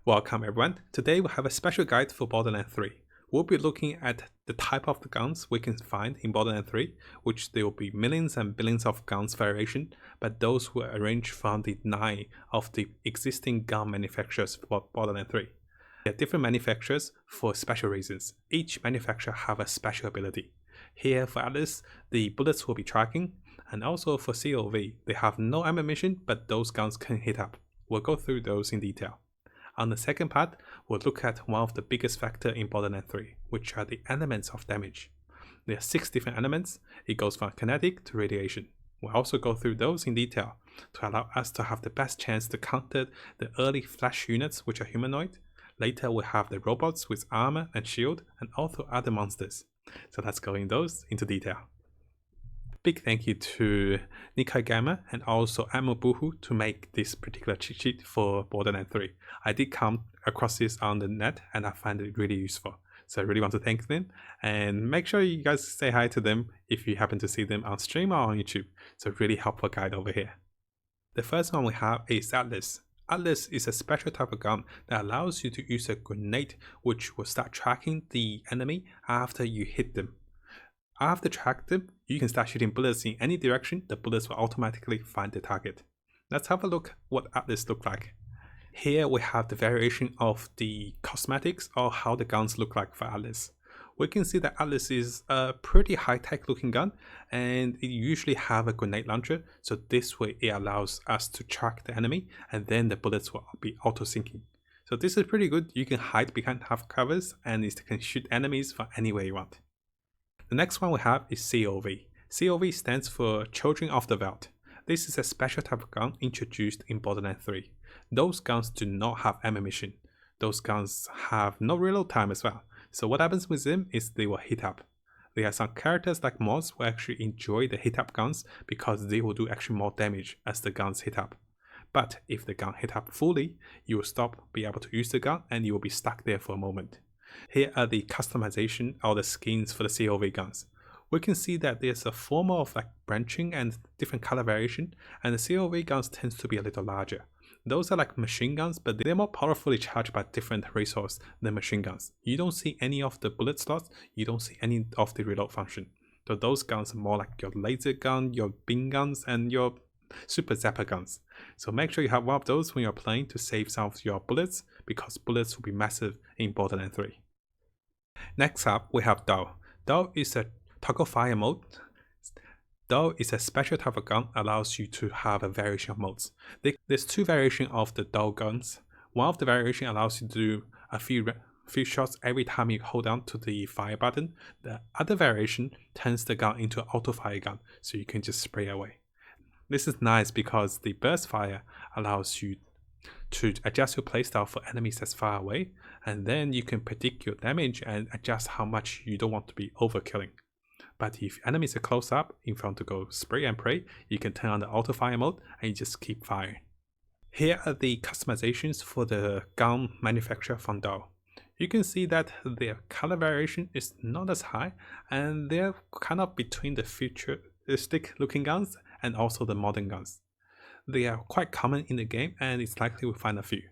Welcome everyone. Today we have a special guide for Borderlands 3. We'll be looking at the type of the guns we can find in Borderlands 3, which there will be millions and billions of guns variation, but those were arranged from the 9 of the existing gun manufacturers for Borderlands 3. There are different manufacturers for special reasons. Each manufacturer have a special ability. Here for Atlas, the bullets will be tracking, and also for COV, they have no ammunition, but those guns can hit up. We'll go through those in detail. On the second part, we'll look at one of the biggest factors in Borderlands 3, which are the elements of damage. There are 6 different elements. It goes from kinetic to radiation. We'll also go through those in detail to allow us to have the best chance to counter the early flash units, which are humanoid. Later we'll have the robots with armor and shield, and also other monsters. So let's go into detail. Big thank you to Nikai Gamma and also Amobuhu to make this particular cheat sheet for Borderlands 3. I did come across this on the net and I find it really useful. So I really want to thank them, and make sure you guys say hi to them if you happen to see them on stream or on YouTube. So really helpful guide over here. The first one we have is Atlas. Atlas is a special type of gun that allows you to use a grenade which will start tracking the enemy after you hit them. After track them, you can start shooting bullets in any direction. The bullets will automatically find the target. Let's have a look what Atlas look like. Here we have the variation of the cosmetics or how the guns look like for Atlas. We can see that Atlas is a pretty high-tech looking gun, and it usually have a grenade launcher, so this way it allows us to track the enemy and then the bullets will be auto-sinking. So this is pretty good. You can hide behind half covers and it can shoot enemies from anywhere you want. The next one we have is COV. COV stands for Children of the Veldt. This is a special type of gun introduced in Borderlands 3. Those guns do not have ammunition. Those guns have no reload time as well. So what happens with them is they will hit up. There are some characters like MOZE who actually enjoy the hit up guns because they will do actually more damage as the guns hit up. But if the gun hit up fully, you will stop be able to use the gun and you will be stuck there for a moment. Here are the customization or the skins for the COV guns. We can see that there's a form of like branching and different color variation, and the COV guns tends to be a little larger. Those are like machine guns, but they're more powerfully charged by different resource than machine guns. You don't see any of the bullet slots, you don't see any of the reload function. So those guns are more like your laser gun, your beam guns, and your super zapper guns. So make sure you have one of those when you're playing to save some of your bullets, because bullets will be massive in Borderlands 3. Next up, we have DAO. DAO is a toggle fire mode. DAO is a special type of gun that allows you to have a variation of modes. There's 2 variations of the DAO guns. One of the variation allows you to do a few shots every time you hold down to the fire button. The other variation turns the gun into an auto fire gun, so you can just spray away. This is nice because the burst fire allows you to adjust your playstyle for enemies that's far away, and then you can predict your damage and adjust how much you don't want to be overkilling. But if enemies are close up, if you want to go spray and pray, you can turn on the auto fire mode and you just keep firing. Here are the customizations for the gun manufacturer from DAO. You can see that their color variation is not as high, and they're kind of between the futuristic looking guns and also the modern guns. They are quite common in the game, and it's likely we'll find a few.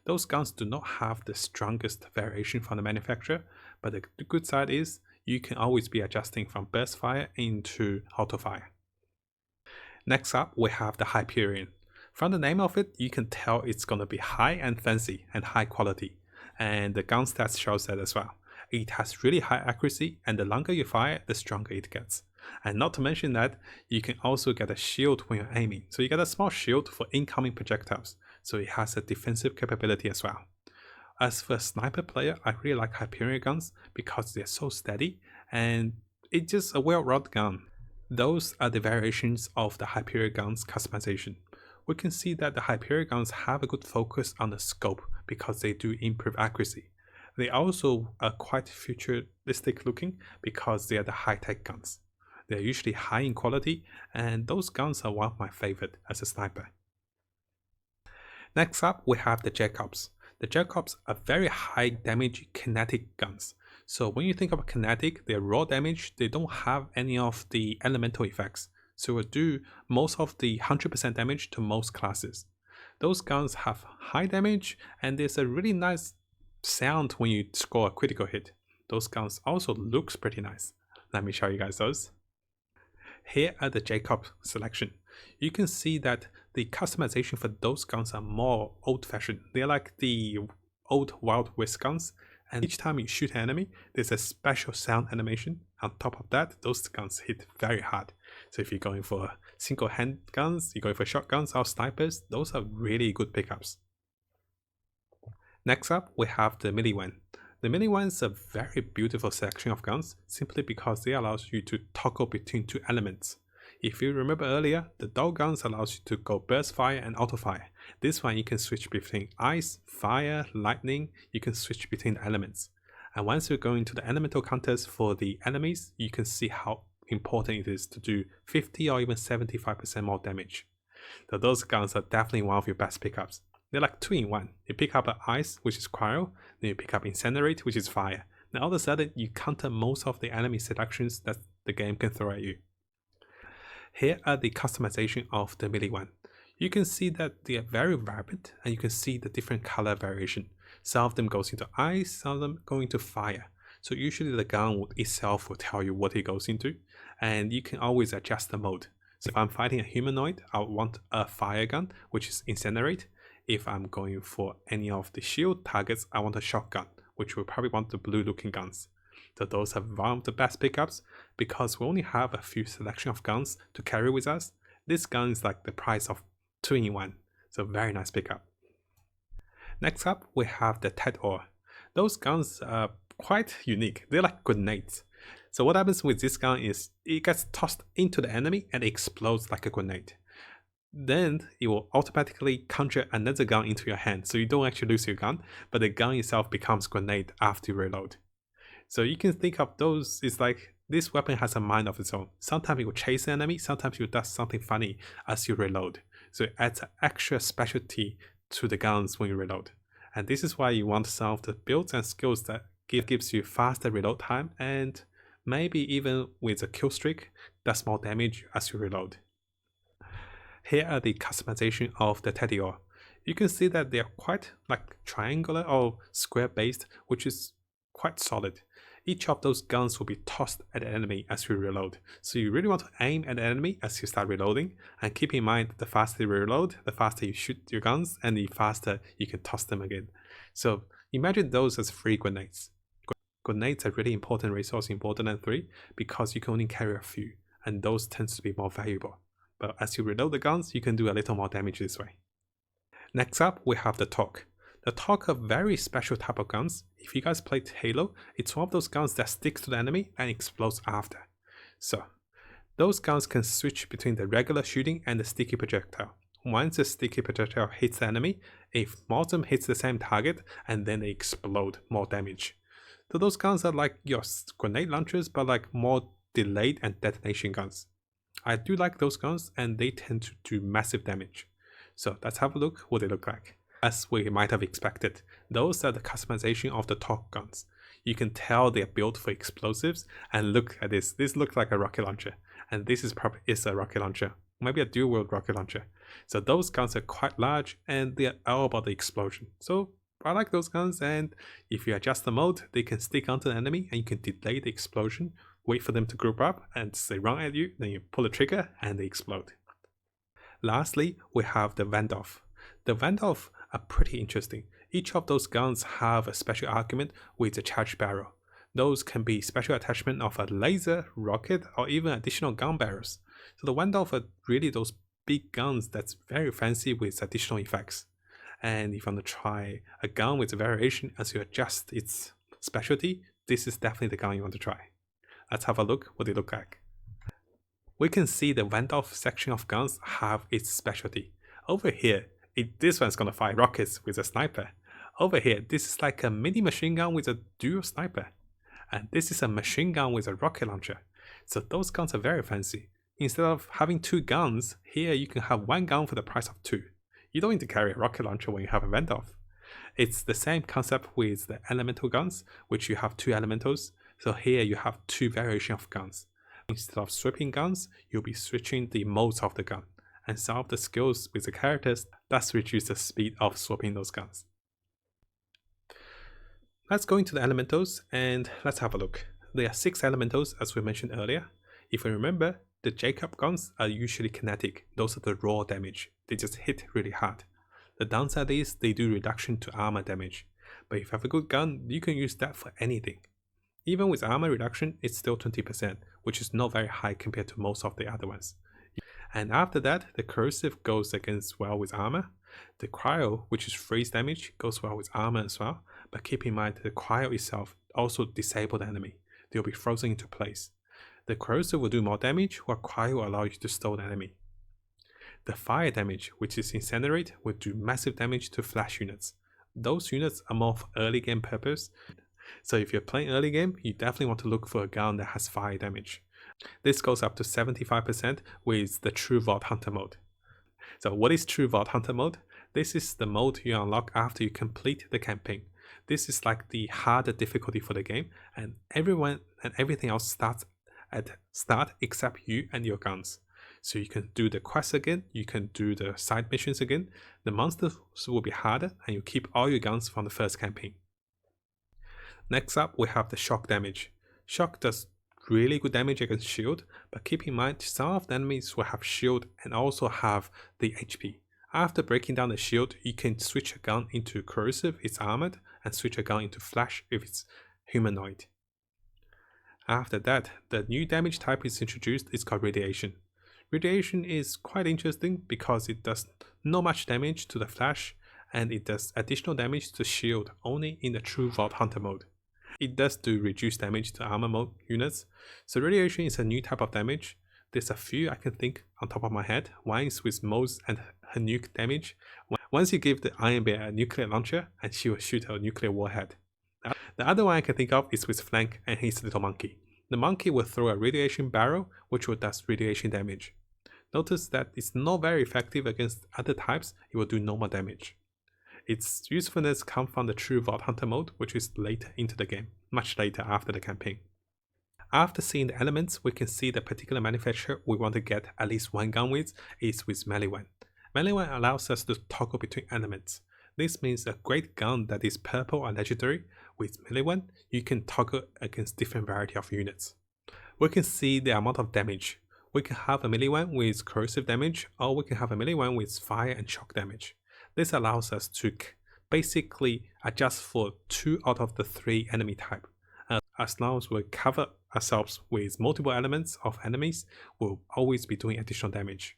Those guns do not have the strongest variation from the manufacturer, but the good side is you can always be adjusting from burst fire into auto fire. Next up, we have the Hyperion. From the name of it, you can tell it's going to be high and fancy and high quality, and the gun stats shows that as well. It has really high accuracy, and the longer you fire, the stronger it gets. And not to mention that you can also get a shield when you're aiming. So you get a small shield for incoming projectiles. So it has a defensive capability as well. As for a sniper player, I really like Hyperion guns because they're so steady and it's just a well-rounded gun. Those are the variations of the Hyperion guns customization. We can see that the Hyperion guns have a good focus on the scope because they do improve accuracy. They also are quite futuristic looking because they are the high-tech guns. They're usually high in quality, and those guns are one of my favorite as a sniper. Next up, we have the Jacobs. The Jacobs are very high damage kinetic guns. So when you think about kinetic, they're raw damage, they don't have any of the elemental effects. So it will do most of the 100% damage to most classes. Those guns have high damage and there's a really nice sound when you score a critical hit. Those guns also looks pretty nice. Let me show you guys those. Here are the Jacob selection. You can see that the customization for those guns are more old-fashioned. They're like the old Wild West guns, and each time you shoot an enemy, there's a special sound animation. On top of that, those guns hit very hard. So if you're going for single hand guns, you're going for shotguns or snipers, those are really good pickups. Next up, we have the melee one. The melee one is a very beautiful selection of guns simply because they allow you to toggle between two elements. If you remember earlier, the dog guns allows you to go burst fire and auto fire. This one you can switch between ice, fire, lightning, you can switch between the elements. And once you go into the elemental counters for the enemies, you can see how important it is to do 50 or even 75% more damage. So those guns are definitely one of your best pickups. They're like 2 in 1. You pick up ice, which is cryo, then you pick up incinerate, which is fire. Now all of a sudden, you counter most of the enemy selections that the game can throw at you. Here are the customization of the melee one. You can see that they are very vibrant and you can see the different color variation. Some of them goes into ice, some of them go into fire. So usually the gun itself will tell you what it goes into, and you can always adjust the mode. So if I'm fighting a humanoid, I want a fire gun, which is incinerate. If I'm going for any of the shield targets, I want a shotgun, which will probably want the blue looking guns. So those are one of the best pickups because we only have a few selection of guns to carry with us. This gun is like the price of 2 in 1, so very nice pickup. Next up, we have the Ted-Or. Those guns are quite unique. They're like grenades. So what happens with this gun is it gets tossed into the enemy and it explodes like a grenade. Then it will automatically conjure another gun into your hand, so you don't actually lose your gun, but the gun itself becomes grenade after you reload. So you can think of those, it's like this weapon has a mind of its own. Sometimes it will chase the enemy, sometimes it will do something funny as you reload. So it adds an extra specialty to the guns when you reload. And this is why you want some of the builds and skills that gives you faster reload time, and maybe even with a kill streak, does more damage as you reload. Here are the customization of the Ted-Or. You can see that they are quite like triangular or square based, which is quite solid. Each of those guns will be tossed at the enemy as you reload. So you really want to aim at the enemy as you start reloading, and keep in mind the faster you reload, the faster you shoot your guns, and the faster you can toss them again. So imagine those as free grenades. Grenades are really important resource in Borderlands 3 because you can only carry a few, and those tends to be more valuable. But as you reload the guns, you can do a little more damage this way. Next up, we have the Torque. The Torque are very special type of guns. If you guys played Halo, it's one of those guns that sticks to the enemy and explodes after. So, those guns can switch between the regular shooting and the sticky projectile. Once the sticky projectile hits the enemy, if more of them hits the same target, and then they explode more damage. So those guns are like your grenade launchers, but like more delayed and detonation guns. I do like those guns, and they tend to do massive damage. So let's have a look what they look like. As we might have expected, those are the customization of the Torque guns. You can tell they are built for explosives, and look at this. This looks like a rocket launcher, and this is probably a rocket launcher, maybe a dual wield rocket launcher. So those guns are quite large, and they are all about the explosion. So I like those guns, and if you adjust the mode, they can stick onto the enemy, and you can delay the explosion, wait for them to group up, and they run at you, then you pull the trigger, and they explode. Lastly, we have the Vandalf. The Vandalf are pretty interesting. Each of those guns have a special argument with a charge barrel. Those can be special attachment of a laser, rocket, or even additional gun barrels. So the Vandalf are really those big guns that's very fancy with additional effects. And if you want to try a gun with a variation as you adjust its specialty, this is definitely the gun you want to try. Let's have a look what they look like. We can see the Vandalf section of guns have its specialty. Over here, this one's gonna fire rockets with a sniper. Over here, this is like a mini machine gun with a dual sniper. And this is a machine gun with a rocket launcher. So those guns are very fancy. Instead of having 2 guns, here you can have 1 gun for the price of 2. You don't need to carry a rocket launcher when you have a Vandalf. It's the same concept with the elemental guns, which you have 2 elementals. So here you have 2 variations of guns. Instead of sweeping guns, you'll be switching the modes of the gun. and some of the skills with the characters does reduce the speed of swapping those guns. Let's go into the elementals and let's have a look. There are 6 elementals as we mentioned earlier. If you remember, the Jacob guns are usually kinetic. Those are the raw damage. They just hit really hard. The downside is they do reduction to armor damage. But if you have a good gun, you can use that for anything. Even with armor reduction, it's still 20%, which is not very high compared to most of the other ones. And after that, the corrosive goes against well with armor. The cryo, which is freeze damage, goes well with armor as well. But keep in mind, the cryo itself also disables the enemy. They'll be frozen into place. The corrosive will do more damage, while cryo will allow you to stall the enemy. The fire damage, which is incinerate, will do massive damage to flash units. Those units are more for early game purpose. So if you're playing early game, you definitely want to look for a gun that has fire damage. This goes up to 75% with the True Vault Hunter mode. So what is True Vault Hunter mode? This is the mode you unlock after you complete the campaign. This is like the harder difficulty for the game, and everyone and everything else starts at start except you and your guns. So you can do the quests again, you can do the side missions again. The monsters will be harder, and you keep all your guns from the first campaign. Next up, we have the shock damage. Shock does really good damage against shield, but keep in mind some of the enemies will have shield and also have the HP. After breaking down the shield, you can switch a gun into corrosive if it's armored, and switch a gun into flash if it's humanoid. After that, the new damage type is introduced. It's called radiation. Radiation is quite interesting because it does not much damage to the flash, and it does additional damage to shield only in the True Vault Hunter mode. It does do reduced damage to armor mode units. So radiation is a new type of damage. There's a few I can think on top of my head. One is with MOZE and her nuke damage. Once you give the Iron Bear a nuclear launcher, and she will shoot a nuclear warhead. The other one I can think of is with Flank and his little monkey. The monkey will throw a radiation barrel, which will do radiation damage. Notice that it's not very effective against other types, it will do normal damage. Its usefulness comes from the True Vault Hunter mode, which is later into the game, much later after the campaign. After seeing the elements, we can see the particular manufacturer we want to get at least one gun with is with Melee 1. Melee 1 allows us to toggle between elements. This means a great gun that is purple or legendary, with Melee 1, you can toggle against different variety of units. We can see the amount of damage. We can have a Melee 1 with corrosive damage, or we can have a Melee 1 with fire and shock damage. This allows us to basically adjust for 2 out of the 3 enemy type. As long as we cover ourselves with multiple elements of enemies, we'll always be doing additional damage.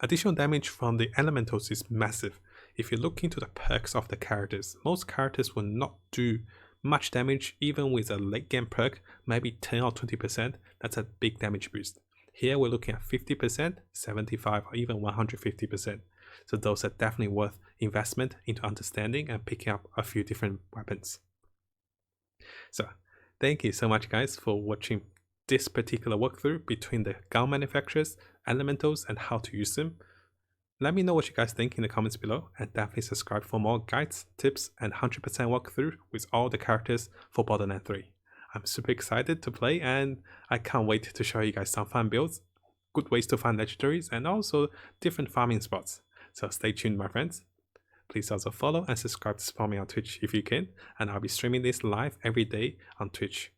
Additional damage from the elementals is massive. If you look into the perks of the characters, most characters will not do much damage even with a late game perk, maybe 10 or 20%, that's a big damage boost. Here we're looking at 50%, 75% or even 150%. So those are definitely worth investment into understanding and picking up a few different weapons. So thank you so much guys for watching this particular walkthrough between the gun manufacturers, elementals and how to use them. Let me know what you guys think in the comments below, and definitely subscribe for more guides, tips and 100% walkthrough with all the characters for Borderlands 3. I'm super excited to play, and I can't wait to show you guys some fun builds, good ways to find legendaries and also different farming spots. So stay tuned my friends. Please also follow and subscribe to support me on Twitch if you can, and I'll be streaming this live every day on Twitch.